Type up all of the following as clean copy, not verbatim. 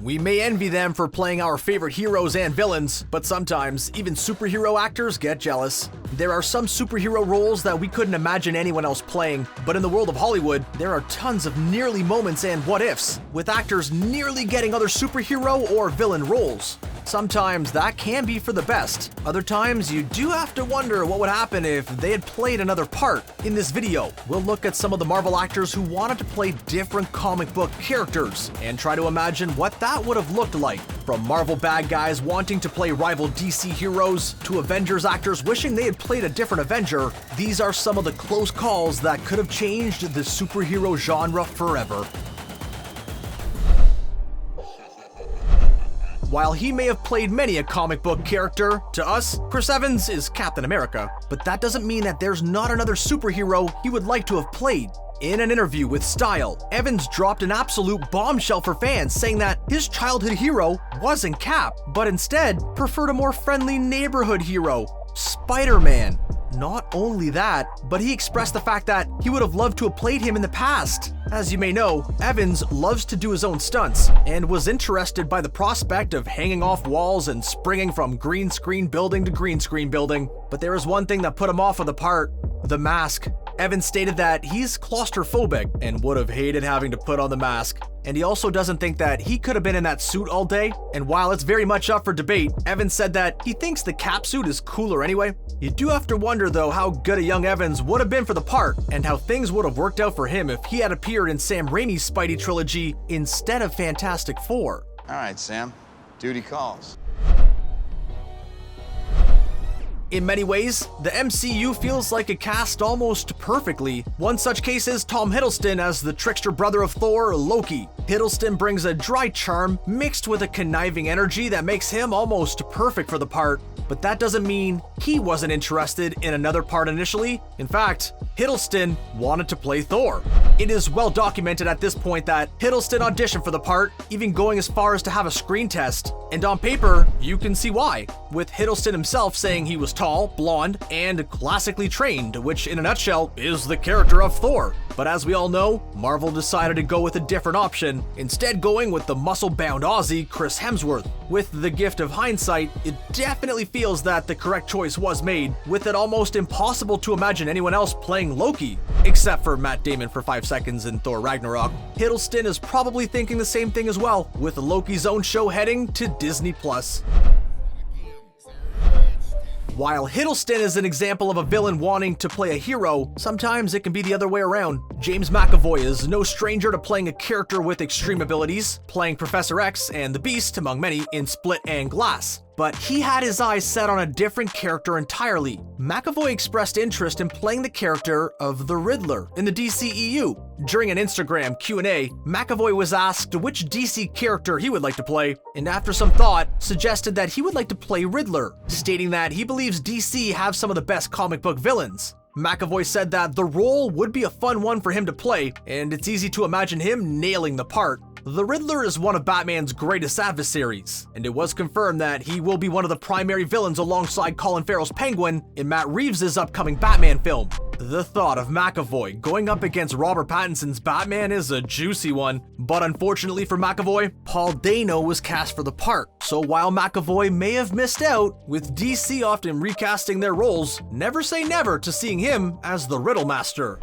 We may envy them for playing our favorite heroes and villains, but sometimes even superhero actors get jealous. There are some superhero roles that we couldn't imagine anyone else playing, but in the world of Hollywood, there are tons of nearly moments and what-ifs, with actors nearly getting other superhero or villain roles. Sometimes that can be for the best. Other times, you do have to wonder what would happen if they had played another part. In this video, we'll look at some of the Marvel actors who wanted to play different comic book characters and try to imagine what that would have looked like. From Marvel bad guys wanting to play rival DC heroes to Avengers actors wishing they had played a different Avenger, these are some of the close calls that could have changed the superhero genre forever. While he may have played many a comic book character, to us, Chris Evans is Captain America. But that doesn't mean that there's not another superhero he would like to have played. In an interview with Style, Evans dropped an absolute bombshell for fans, saying that his childhood hero wasn't Cap, but instead preferred a more friendly neighborhood hero, Spider-Man. Not only that, but he expressed the fact that he would have loved to have played him in the past. As you may know, Evans loves to do his own stunts and was interested by the prospect of hanging off walls and springing from green screen building to green screen building. But there is one thing that put him off of the part: the mask. Evans stated that he's claustrophobic and would have hated having to put on the mask. And he also doesn't think that he could have been in that suit all day. And while it's very much up for debate, Evans said that he thinks the Cap suit is cooler anyway. You do have to wonder though how good a young Evans would have been for the part, and how things would have worked out for him if he had appeared in Sam Raimi's Spidey trilogy instead of Fantastic Four. All right, Sam. Duty calls. In many ways, the MCU feels like it cast almost perfectly. One such case is Tom Hiddleston as the trickster brother of Thor, Loki. Hiddleston brings a dry charm mixed with a conniving energy that makes him almost perfect for the part. But that doesn't mean he wasn't interested in another part initially. In fact, Hiddleston wanted to play Thor. It is well documented at this point that Hiddleston auditioned for the part, even going as far as to have a screen test. And on paper, you can see why, with Hiddleston himself saying he was tall, blonde, and classically trained, which in a nutshell is the character of Thor. But as we all know, Marvel decided to go with a different option, instead going with the muscle-bound Aussie Chris Hemsworth. With the gift of hindsight, it definitely feels that the correct choice was made, with it almost impossible to imagine anyone else playing Loki, except for Matt Damon for 5 seconds in Thor Ragnarok. Hiddleston is probably thinking the same thing as well, with Loki's own show heading to Disney+. While Hiddleston is an example of a villain wanting to play a hero, sometimes it can be the other way around. James McAvoy is no stranger to playing a character with extreme abilities, playing Professor X and the Beast, among many, in Split and Glass. But he had his eyes set on a different character entirely. McAvoy expressed interest in playing the character of the Riddler in the DCEU. During an Instagram Q&A, McAvoy was asked which DC character he would like to play, and after some thought, suggested that he would like to play Riddler, stating that he believes DC have some of the best comic book villains. McAvoy said that the role would be a fun one for him to play, and it's easy to imagine him nailing the part. The Riddler is one of Batman's greatest adversaries, and it was confirmed that he will be one of the primary villains alongside Colin Farrell's Penguin in Matt Reeves' upcoming Batman film. The thought of McAvoy going up against Robert Pattinson's Batman is a juicy one, but unfortunately for McAvoy, Paul Dano was cast for the part. So while McAvoy may have missed out, with DC often recasting their roles, never say never to seeing him as the Riddle Master.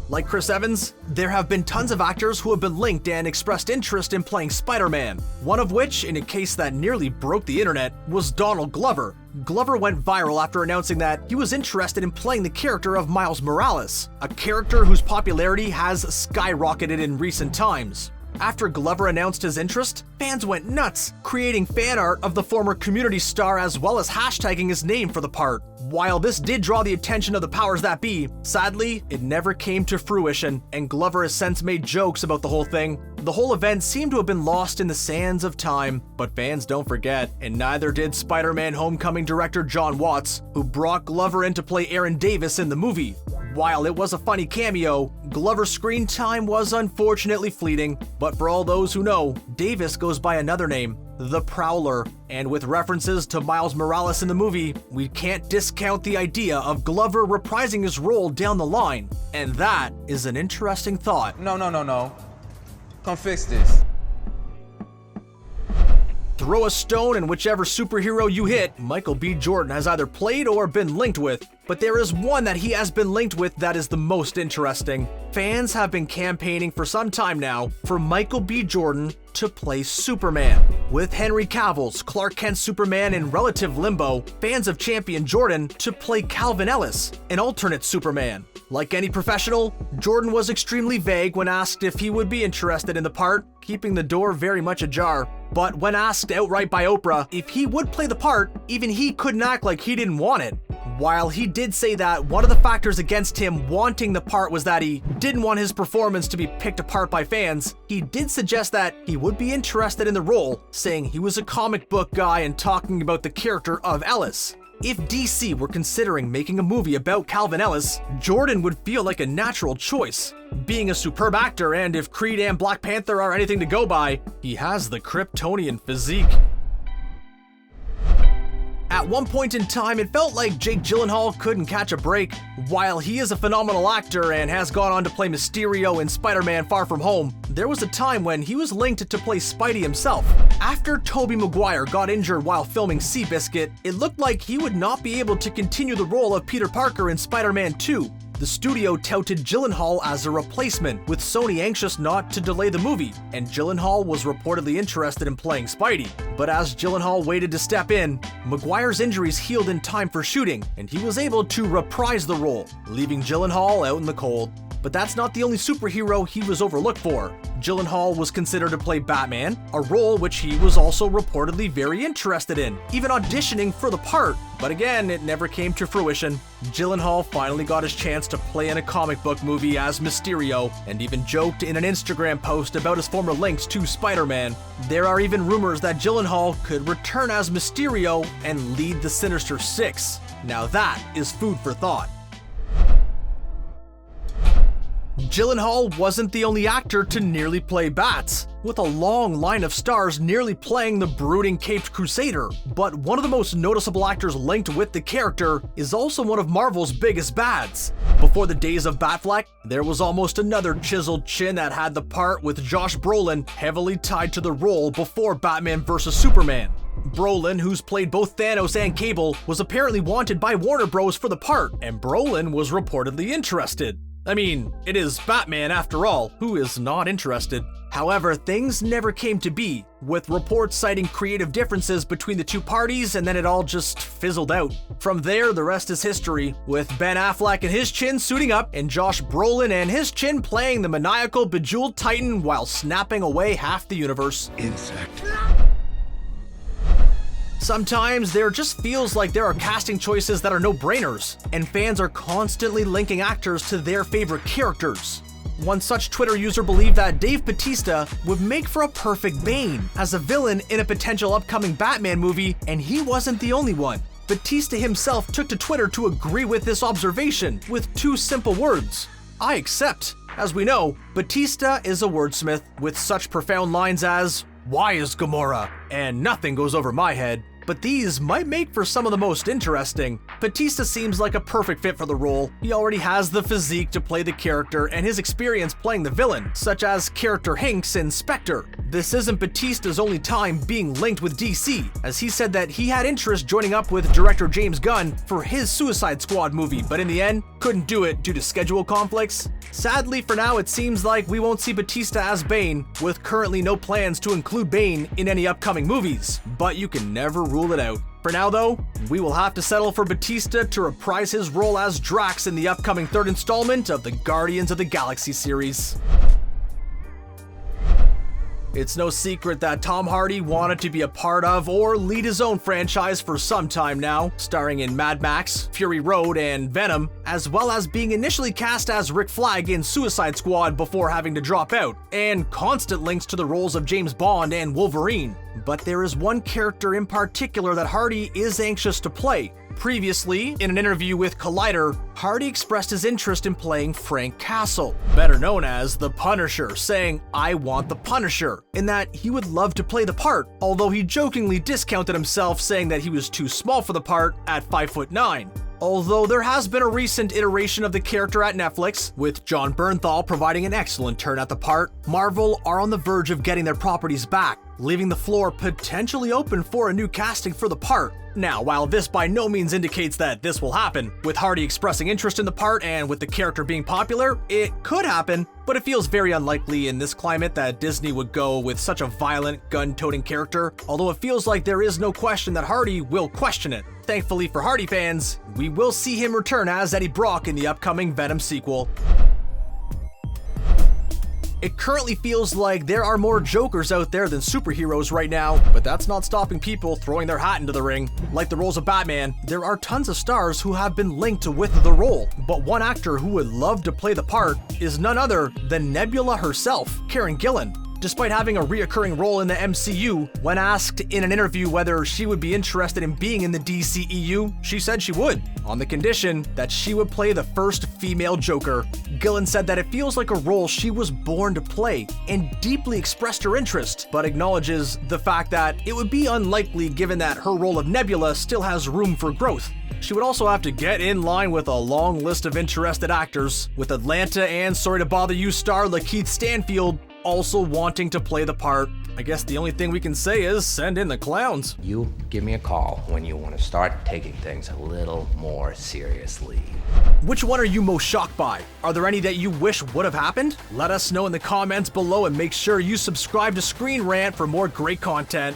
Like Chris Evans, there have been tons of actors who have been linked and expressed interest in playing Spider-Man, one of which, in a case that nearly broke the internet, was Donald Glover. Glover went viral after announcing that he was interested in playing the character of Miles Morales, a character whose popularity has skyrocketed in recent times. After Glover announced his interest, fans went nuts, creating fan art of the former Community star as well as hashtagging his name for the part. While this did draw the attention of the powers that be, sadly, it never came to fruition, and Glover has since made jokes about the whole thing. The whole event seemed to have been lost in the sands of time, but fans don't forget, and neither did Spider-Man Homecoming director John Watts, who brought Glover in to play Aaron Davis in the movie. While it was a funny cameo, Glover's screen time was unfortunately fleeting, but for all those who know, Davis goes by another name, the Prowler, and with references to Miles Morales in the movie, we can't discount the idea of Glover reprising his role down the line, and that is an interesting thought. No. Come fix this. Throw a stone and whichever superhero you hit, Michael B. Jordan has either played or been linked with. But there is one that he has been linked with that is the most interesting. Fans have been campaigning for some time now for Michael B. Jordan to play Superman. With Henry Cavill's Clark Kent Superman in relative limbo, fans have championed Jordan to play Calvin Ellis, an alternate Superman. Like any professional, Jordan was extremely vague when asked if he would be interested in the part, keeping the door very much ajar. But when asked outright by Oprah if he would play the part, even he couldn't act like he didn't want it. While he did say that one of the factors against him wanting the part was that he didn't want his performance to be picked apart by fans, he did suggest that he would be interested in the role, saying he was a comic book guy and talking about the character of Ellis. If DC were considering making a movie about Calvin Ellis, Jordan would feel like a natural choice. Being a superb actor, and if Creed and Black Panther are anything to go by, he has the Kryptonian physique. At one point in time, it felt like Jake Gyllenhaal couldn't catch a break. While he is a phenomenal actor and has gone on to play Mysterio in Spider-Man Far From Home, there was a time when he was linked to play Spidey himself. After Tobey Maguire got injured while filming Seabiscuit, it looked like he would not be able to continue the role of Peter Parker in Spider-Man 2. The studio touted Gyllenhaal as a replacement, with Sony anxious not to delay the movie, and Gyllenhaal was reportedly interested in playing Spidey. But as Gyllenhaal waited to step in, Maguire's injuries healed in time for shooting, and he was able to reprise the role, leaving Gyllenhaal out in the cold. But that's not the only superhero he was overlooked for. Gyllenhaal was considered to play Batman, a role which he was also reportedly very interested in, even auditioning for the part. But again, it never came to fruition. Gyllenhaal finally got his chance to play in a comic book movie as Mysterio, and even joked in an Instagram post about his former links to Spider-Man. There are even rumors that Gyllenhaal could return as Mysterio and lead the Sinister Six. Now that is food for thought. Gyllenhaal wasn't the only actor to nearly play Bats, with a long line of stars nearly playing the brooding Caped Crusader. But one of the most noticeable actors linked with the character is also one of Marvel's biggest bads. Before the days of Batfleck, there was almost another chiseled chin that had the part, with Josh Brolin heavily tied to the role before Batman vs. Superman. Brolin, who's played both Thanos and Cable, was apparently wanted by Warner Bros. For the part, and Brolin was reportedly interested. I mean, it is Batman after all, who is not interested? However, things never came to be, with reports citing creative differences between the two parties, and then it all just fizzled out. From there, the rest is history, with Ben Affleck and his chin suiting up, and Josh Brolin and his chin playing the maniacal bejeweled titan while snapping away half the universe. Insect. Sometimes there just feels like there are casting choices that are no-brainers, and fans are constantly linking actors to their favorite characters. One such Twitter user believed that Dave Batista would make for a perfect Bane as a villain in a potential upcoming Batman movie, and he wasn't the only one. Batista himself took to Twitter to agree with this observation with two simple words: I accept. As we know, Batista is a wordsmith with such profound lines as, "Why is Gamora?" and "Nothing goes over my head." But these might make for some of the most interesting. Batista seems like a perfect fit for the role. He already has the physique to play the character and his experience playing the villain, such as character Hinks in Spectre. This isn't Batista's only time being linked with DC, as he said that he had interest joining up with director James Gunn for his Suicide Squad movie, but in the end, couldn't do it due to schedule conflicts. Sadly, for now, it seems like we won't see Batista as Bane, with currently no plans to include Bane in any upcoming movies, but you can never rule it out. For now though, we will have to settle for Batista to reprise his role as Drax in the upcoming third installment of the Guardians of the Galaxy series. It's no secret that Tom Hardy wanted to be a part of or lead his own franchise for some time now, starring in Mad Max, Fury Road, and Venom, as well as being initially cast as Rick Flag in Suicide Squad before having to drop out, and constant links to the roles of James Bond and Wolverine. But there is one character in particular that Hardy is anxious to play. Previously, in an interview with Collider, Hardy expressed his interest in playing Frank Castle, better known as the Punisher, saying, "I want the Punisher," in that he would love to play the part, although he jokingly discounted himself, saying that he was too small for the part at 5'9". Although there has been a recent iteration of the character at Netflix, with Jon Bernthal providing an excellent turn at the part, Marvel are on the verge of getting their properties back, leaving the floor potentially open for a new casting for the part. Now, while this by no means indicates that this will happen, with Hardy expressing interest in the part and with the character being popular, it could happen, but it feels very unlikely in this climate that Disney would go with such a violent, gun-toting character, although it feels like there is no question that Hardy will question it. Thankfully for Hardy fans, we will see him return as Eddie Brock in the upcoming Venom sequel. It currently feels like there are more Jokers out there than superheroes right now, but that's not stopping people throwing their hat into the ring. Like the roles of Batman, there are tons of stars who have been linked with the role, but one actor who would love to play the part is none other than Nebula herself, Karen Gillan. Despite having a reoccurring role in the MCU, when asked in an interview whether she would be interested in being in the DCEU, she said she would, on the condition that she would play the first female Joker. Gillan said that it feels like a role she was born to play, and deeply expressed her interest, but acknowledges the fact that it would be unlikely given that her role of Nebula still has room for growth. She would also have to get in line with a long list of interested actors, with Atlanta and Sorry to Bother You star Lakeith Stanfield also wanting to play the part. I guess the only thing we can say is send in the clowns. You give me a call when you want to start taking things a little more seriously. Which one are you most shocked by? Are there any that you wish would have happened? Let us know in the comments below and make sure you subscribe to ScreenRant for more great content.